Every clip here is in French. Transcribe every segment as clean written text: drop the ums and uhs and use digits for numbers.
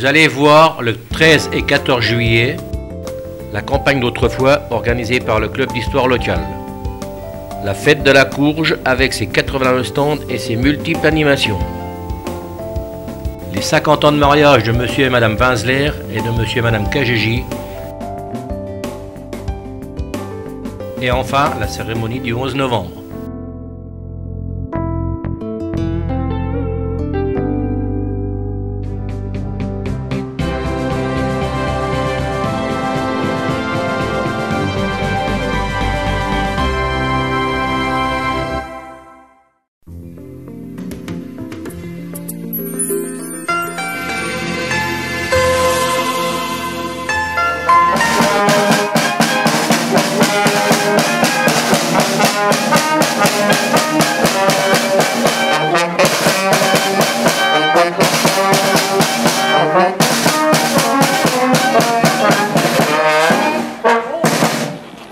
Vous allez voir le 13 et 14 juillet la campagne d'autrefois organisée par le club d'histoire locale. La fête de la courge avec ses 81 stands et ses multiples animations. Les 50 ans de mariage de monsieur et madame Winsler et de monsieur et madame Kajiji. Et enfin la cérémonie du 11 novembre.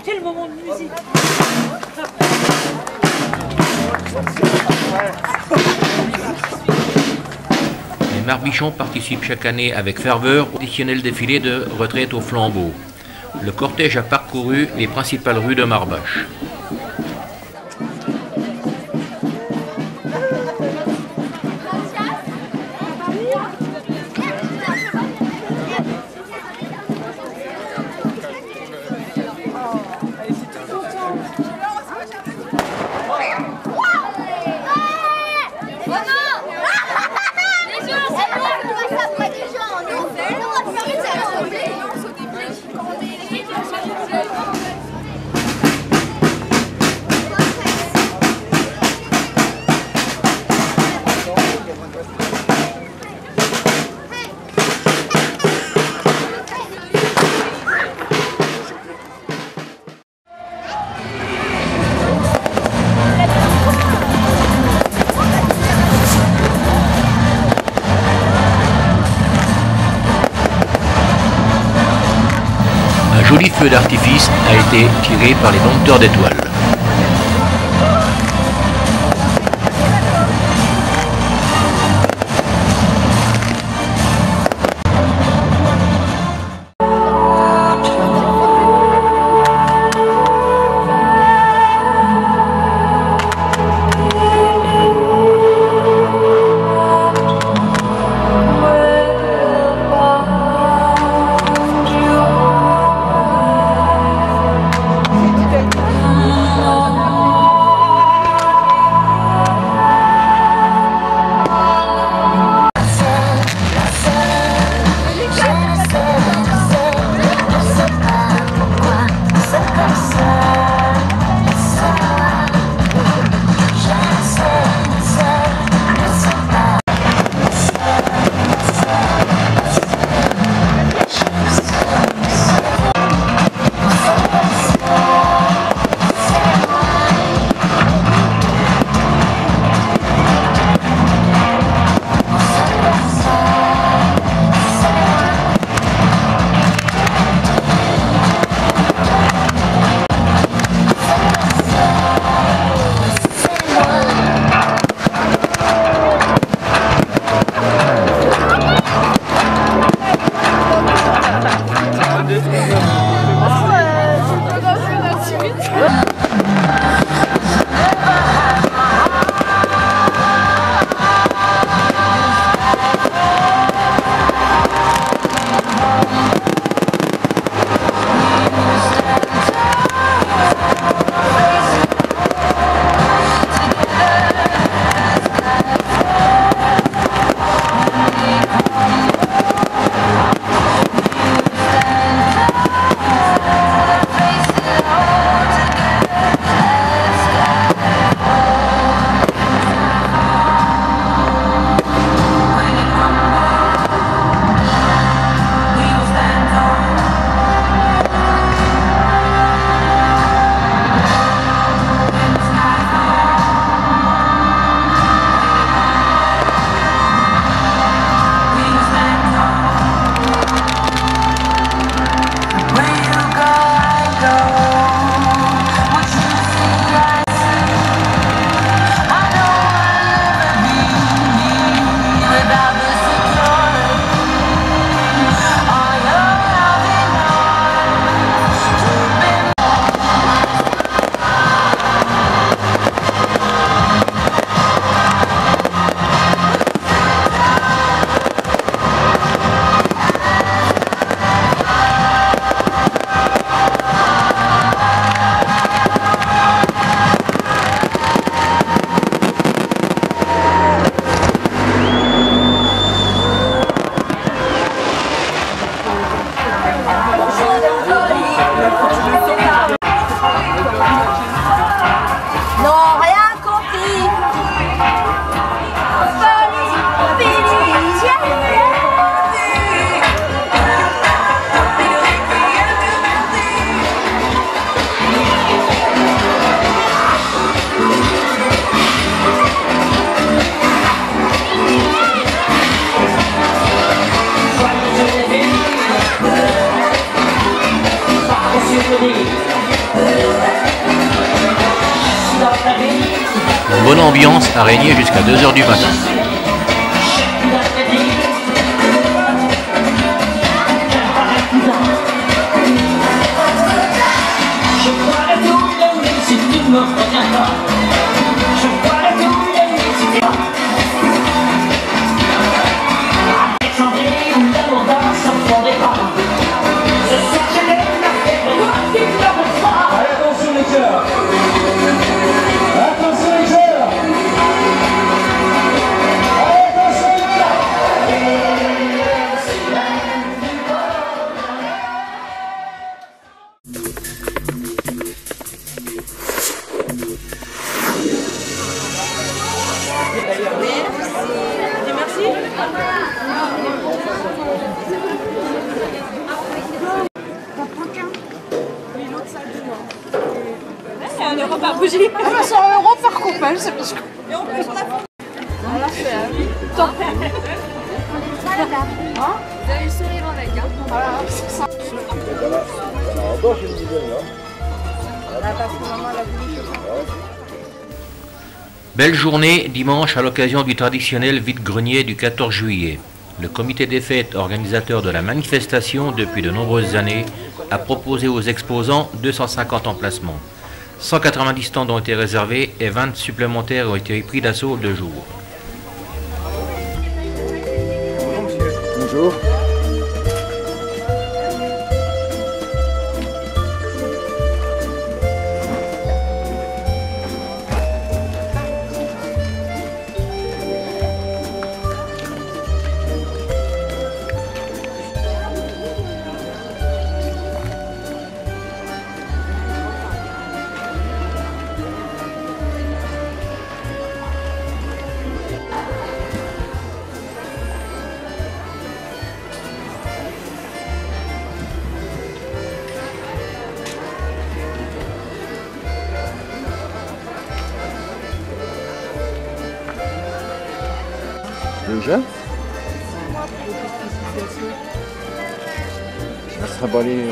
C'est le moment de musique. Les Marbichons participent chaque année avec ferveur au traditionnel défilé de retraite au flambeau. Le cortège a parcouru les principales rues de Marbache. Un joli feu d'artifice a été tiré par les dompteurs d'étoiles. ambiance a régné jusqu'à 2 h du matin. C'est 1 euro par bougie. Ah bah c'est 1 euro par couple, hein, c'est parce que... Et en plus on a... Voilà, c'est top. Vous avez le sourire avec, hein. Voilà, c'est ça. Belle journée dimanche à l'occasion du traditionnel vide-grenier du 14 juillet. Le comité des fêtes, organisateur de la manifestation depuis de nombreuses années, a proposé aux exposants 250 emplacements. 190 stands ont été réservés et 20 supplémentaires ont été pris d'assaut 2 jours. Bonjour. Déjà ça sera pas les...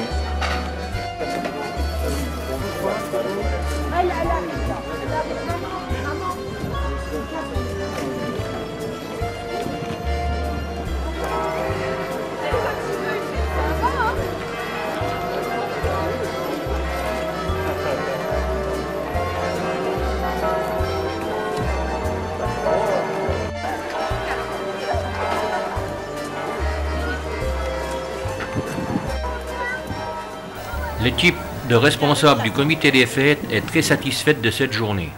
L'équipe de responsables du comité des fêtes est très satisfaite de cette journée.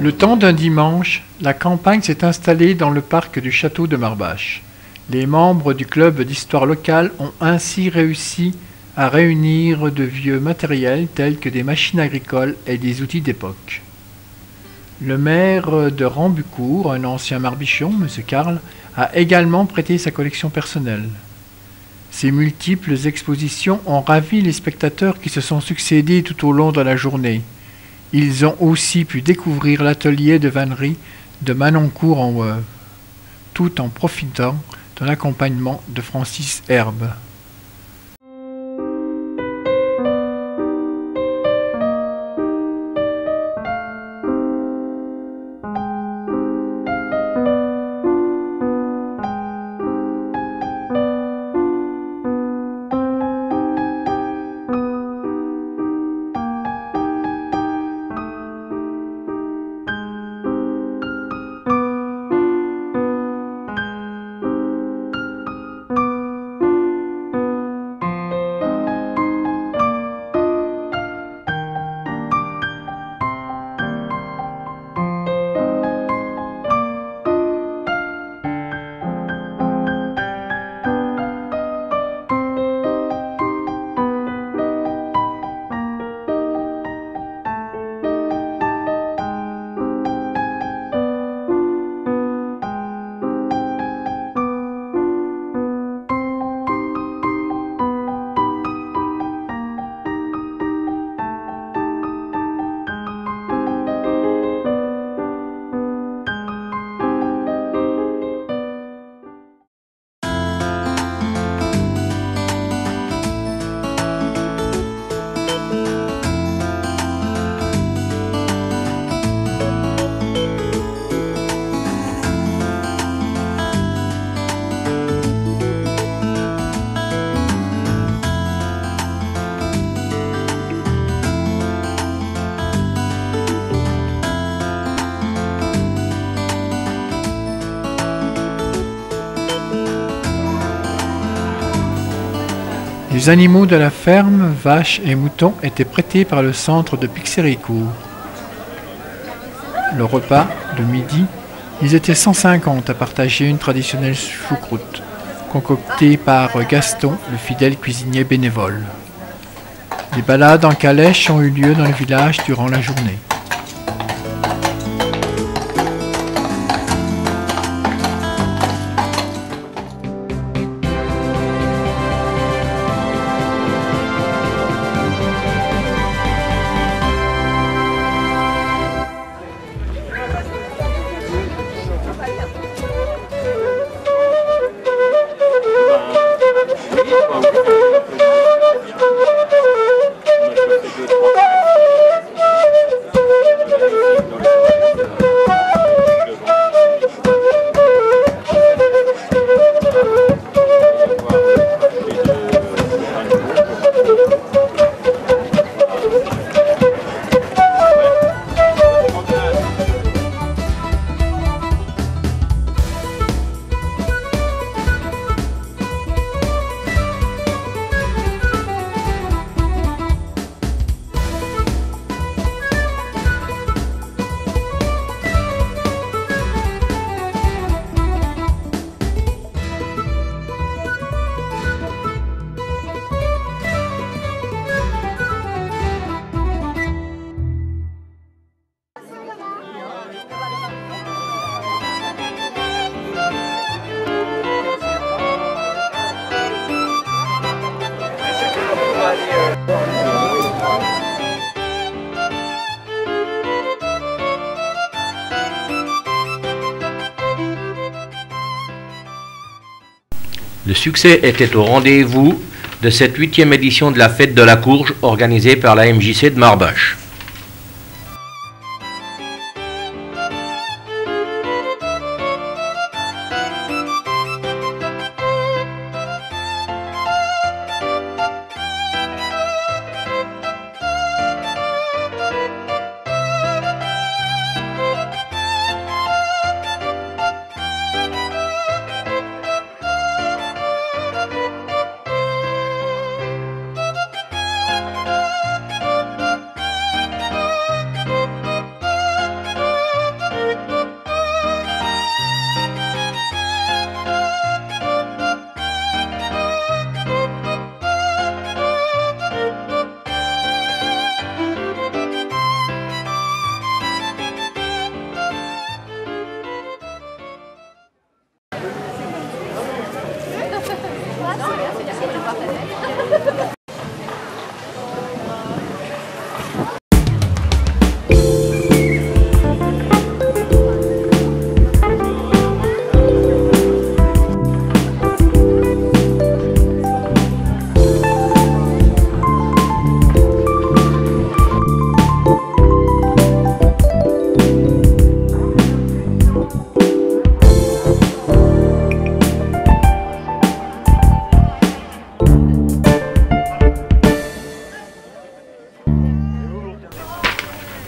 Le temps d'un dimanche, la campagne s'est installée dans le parc du château de Marbache. Les membres du club d'histoire locale ont ainsi réussi à réunir de vieux matériels tels que des machines agricoles et des outils d'époque. Le maire de Rambucourt, un ancien marbichon, M. Karl, a également prêté sa collection personnelle. Ces multiples expositions ont ravi les spectateurs qui se sont succédés tout au long de la journée. Ils ont aussi pu découvrir l'atelier de vannerie de Manoncourt en Weuve, tout en profitant de l'accompagnement de Francis Herbe. Les animaux de la ferme, vaches et moutons, étaient prêtés par le centre de Pixéricourt. Le repas, de midi, ils étaient 150 à partager une traditionnelle choucroute, concoctée par Gaston, le fidèle cuisinier bénévole. Des balades en calèche ont eu lieu dans le village durant la journée. Le succès était au rendez-vous de cette 8e édition de la Fête de la Courge organisée par la MJC de Marbache.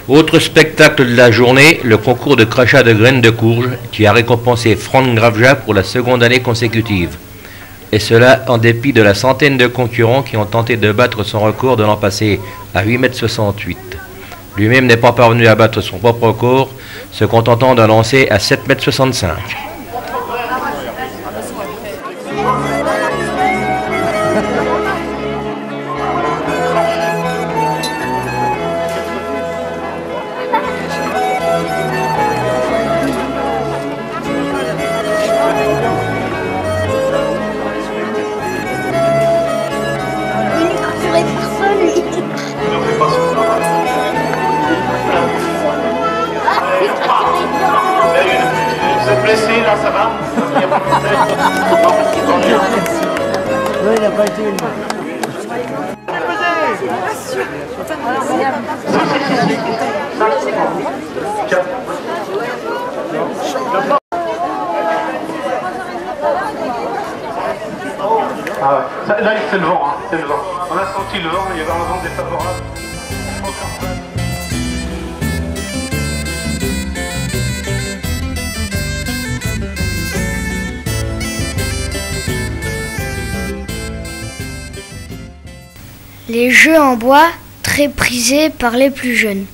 Autre spectacle de la journée, le concours de crachat de graines de courge qui a récompensé Franck Gravja pour la seconde année consécutive. Et cela en dépit de la centaine de concurrents qui ont tenté de battre son record de l'an passé à 8,68 m. Lui-même n'est pas parvenu à battre son propre record, se contentant d'un lancer à 7,65 m. Là, ça va? Il n'y a pas de problème. Non, il n'a pas été une. Ah ouais. Là, c'est le vent, hein. C'est le vent. On a senti le vent, il y avait un vent défavorable. Les jeux en bois, très prisés par les plus jeunes.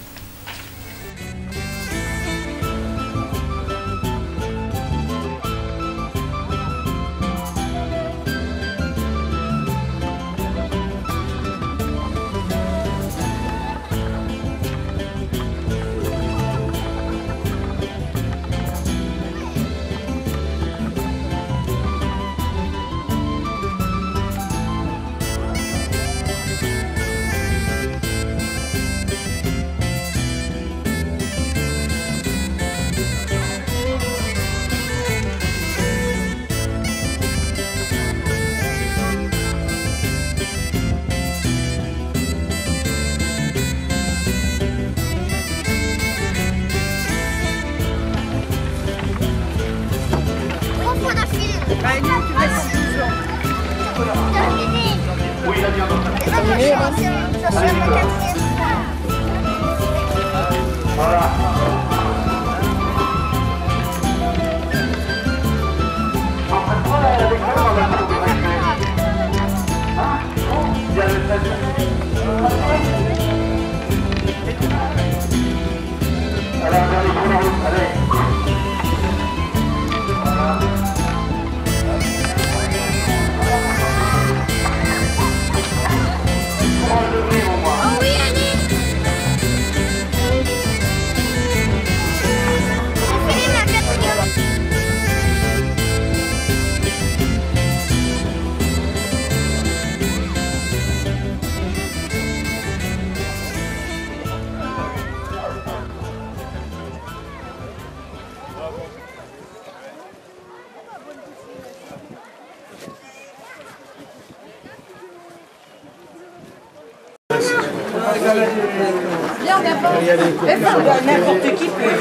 N'importe qui peut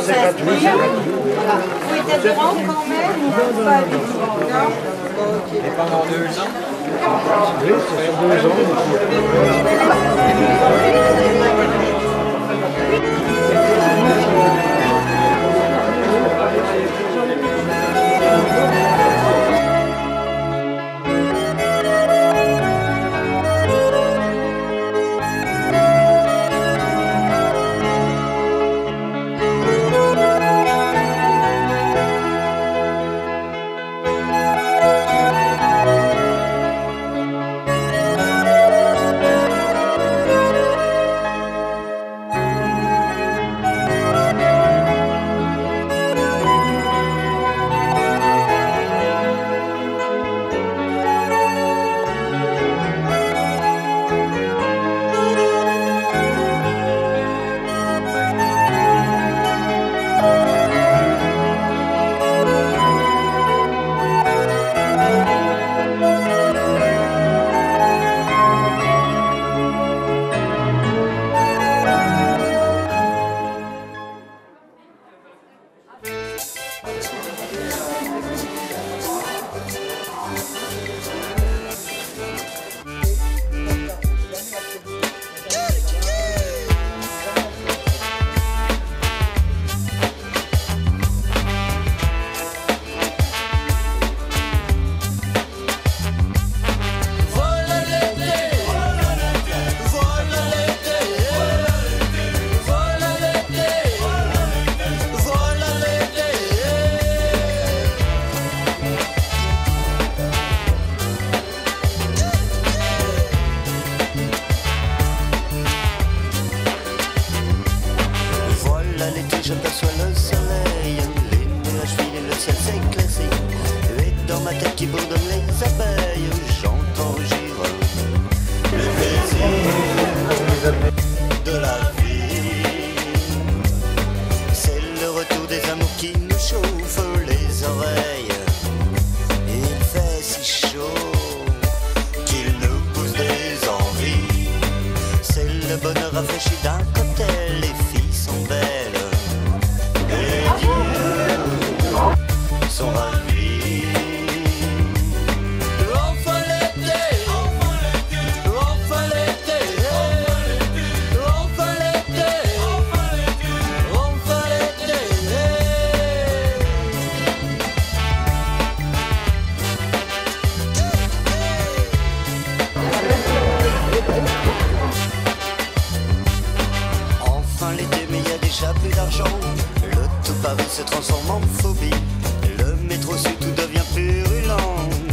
s'inscrire. Il faut être adhérent quand même ou pas du tout? Non. Et pendant 2 ans? Oui, c'est sur 2 ans. J'aperçois le soleil, les nuages filent et le ciel s'éclaircit. Et dans ma tête qui bourdonne les abeilles, j'entends rugir le plaisir de la vie. C'est le retour des amours qui nous chauffent les oreilles. Il fait si chaud qu'il nous pousse des envies. C'est le bonheur rafraîchi d'un cocktail, les filles sont belles. Sont ravis. Enfin l'été, Paris se transforme en phobie. Le métro sud tout devient purulent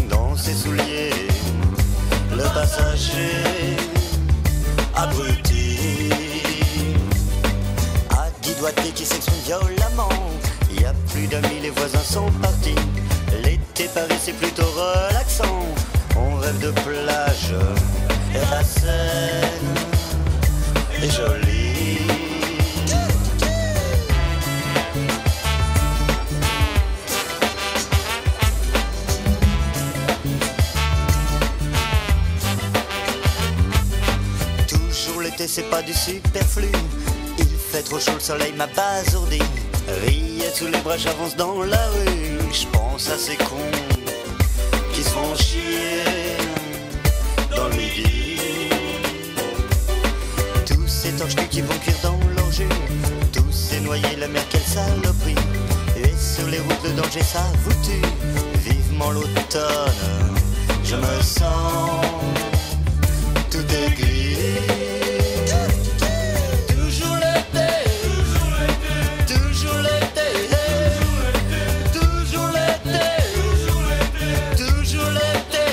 dans ses souliers. Le passager abruti, à 10 doigtés qui s'exprime violemment. Y a plus d'amis, les voisins sont partis. L'été Paris c'est plutôt relaxant. On rêve de plage et la Seine est jolie. Toujours l'été c'est pas du superflu. Il fait trop chaud, le soleil m'a basourdi. Rillettes sous les bras, j'avance dans la rue. Je pense à ces cons qui se font chier dans le midi. Tous ces torches qui vont cuire dans leur jus. Tous ces noyés, la mer, quelle saloperie. Et sur les routes, le danger, ça vous tue. Vivement l'automne, je me sens tout aigri. Toujours l'été, toujours l'été, toujours l'été, toujours l'été.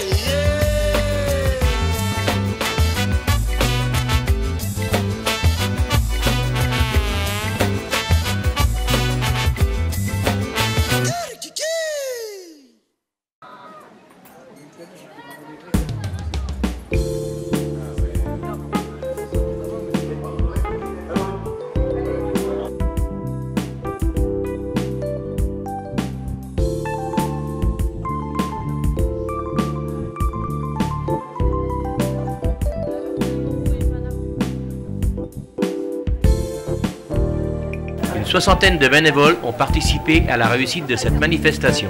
Une soixantaine de bénévoles ont participé à la réussite de cette manifestation.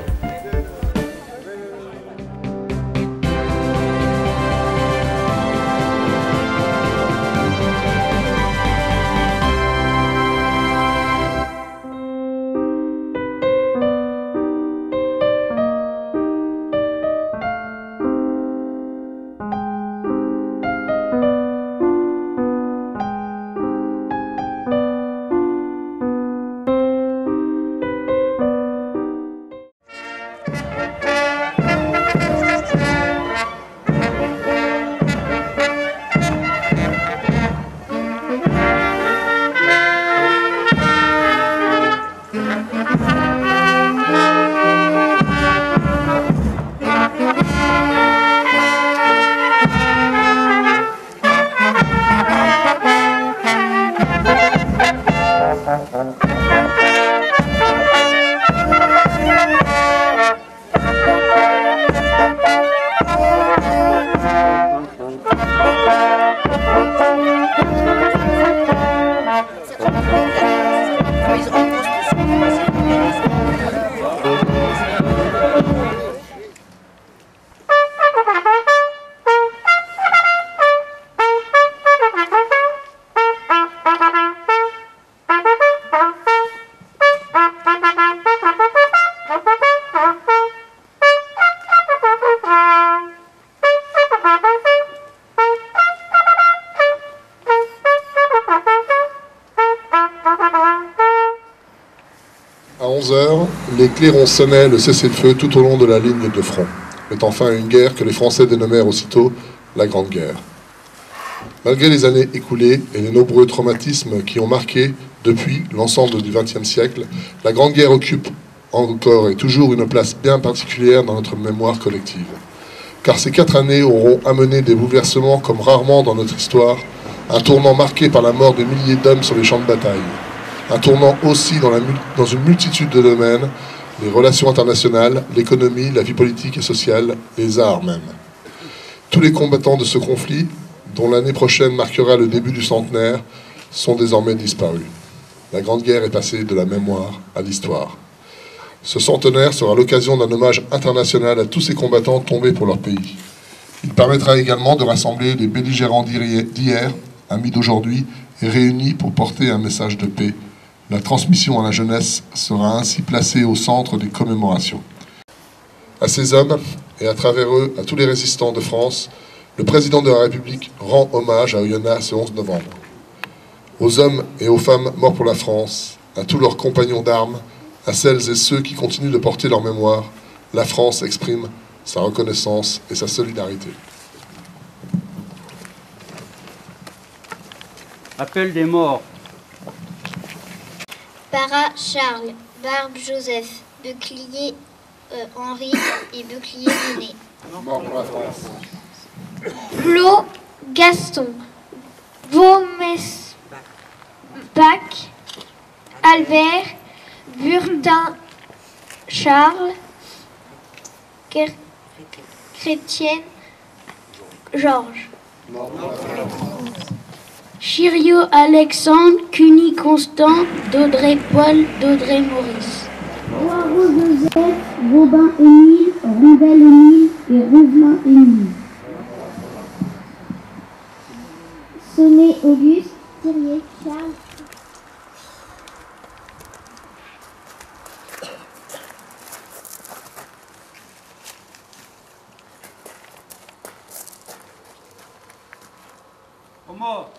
À 11h, les clairons sonnaient le cessez-le-feu tout au long de la ligne de front, mettant fin à une guerre que les Français dénommèrent aussitôt la Grande Guerre. Malgré les années écoulées et les nombreux traumatismes qui ont marqué depuis l'ensemble du XXe siècle, la Grande Guerre occupe encore et toujours une place bien particulière dans notre mémoire collective. Car ces 4 années auront amené des bouleversements comme rarement dans notre histoire, un tournant marqué par la mort de milliers d'hommes sur les champs de bataille. Un tournant aussi dans une multitude de domaines, les relations internationales, l'économie, la vie politique et sociale, les arts même. Tous les combattants de ce conflit, dont l'année prochaine marquera le début du centenaire, sont désormais disparus. La Grande Guerre est passée de la mémoire à l'histoire. Ce centenaire sera l'occasion d'un hommage international à tous ces combattants tombés pour leur pays. Il permettra également de rassembler les belligérants d'hier, amis d'aujourd'hui, et réunis pour porter un message de paix. La transmission à la jeunesse sera ainsi placée au centre des commémorations. À ces hommes, et à travers eux, à tous les résistants de France, le président de la République rend hommage à Oyonnax ce 11 novembre. Aux hommes et aux femmes morts pour la France, à tous leurs compagnons d'armes, À celles et ceux qui continuent de porter leur mémoire, la France exprime sa reconnaissance et sa solidarité. Appel des morts. Para Charles, Barbe Joseph, Beuclier Henri et Beuclier René. Mort pour la France. Flo Gaston, Vaumesbac, Albert, Burtin Charles, Chrétienne Georges. Chiriot Alexandre, Cuny Constant, Daudrey Paul, Daudrey Maurice. Poirot Joseph, Robin Émile, Rondel Émile et Rouvelin Émile. Sonnet Auguste, Thirier Charles. Aux morts.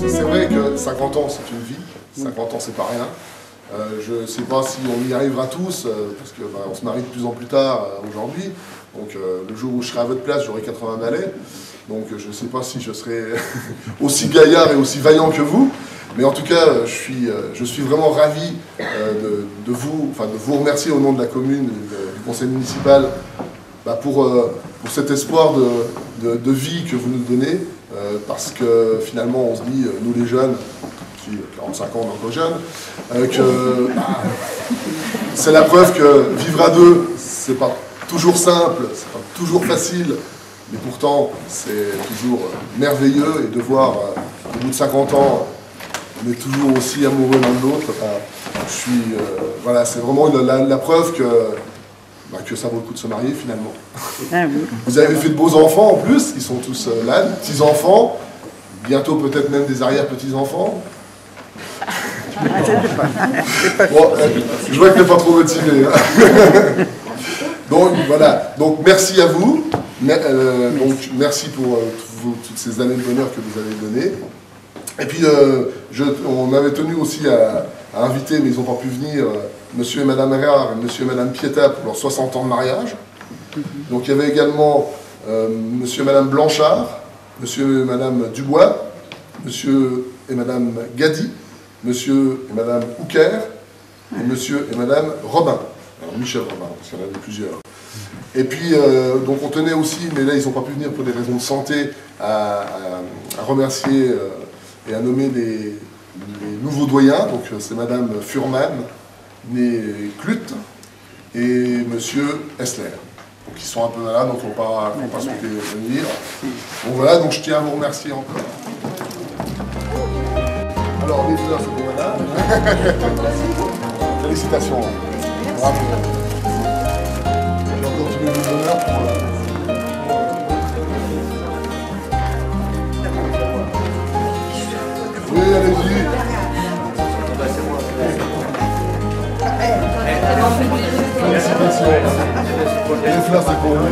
C'est vrai que 50 ans, c'est une vie. 50 ans, c'est pas rien. Je ne sais pas si on y arrivera tous, parce que on se marie de plus en plus tard aujourd'hui. Donc le jour où je serai à votre place, j'aurai 80 balais. Donc je ne sais pas si je serai aussi gaillard et aussi vaillant que vous. Mais en tout cas, je suis vraiment ravi de vous remercier au nom de la commune, du conseil municipal, pour cet espoir de vie que vous nous donnez. Parce que finalement, on se dit, nous les jeunes, qui 45 ans, donc jeunes, que c'est la preuve que vivre à deux, c'est pas toujours simple, c'est pas toujours facile, mais pourtant c'est toujours merveilleux, et de voir au bout de 50 ans, on est toujours aussi amoureux l'un de l'autre. Voilà, c'est vraiment la preuve que ça vaut le coup de se marier finalement. Ah oui. Vous avez fait de beaux enfants en plus, ils sont tous là, petits-enfants, bientôt peut-être même des arrière-petits-enfants. Bon, je vois que tu n'es pas trop motivé. Hein. Donc voilà, donc merci à vous, merci pour toutes ces années de bonheur que vous avez données. Et puis on avait tenu aussi à inviter, mais ils n'ont pas pu venir, monsieur et madame Erard et monsieur et madame Pieta pour leurs 60 ans de mariage. Donc il y avait également monsieur et madame Blanchard, monsieur et madame Dubois, monsieur et madame Gadi, monsieur et madame Houker, et monsieur et madame Robin. Alors Michel Robin, parce qu'il y en avait plusieurs. Et puis, donc on tenait aussi, mais là ils n'ont pas pu venir pour des raisons de santé, à remercier et à nommer les nouveaux doyens. Donc c'est madame Furman, née Clut, et monsieur Essler. donc ils sont un peu malades, donc ils n'ont pas souhaité venir. Donc voilà, donc je tiens à vous remercier encore. Alors, les fleurs, c'est pour madame. Félicitations. Bravo. J'ai encore tous les honneurs pour... Oui, allez-y. Félicitations. Les fleurs, c'est pour vous.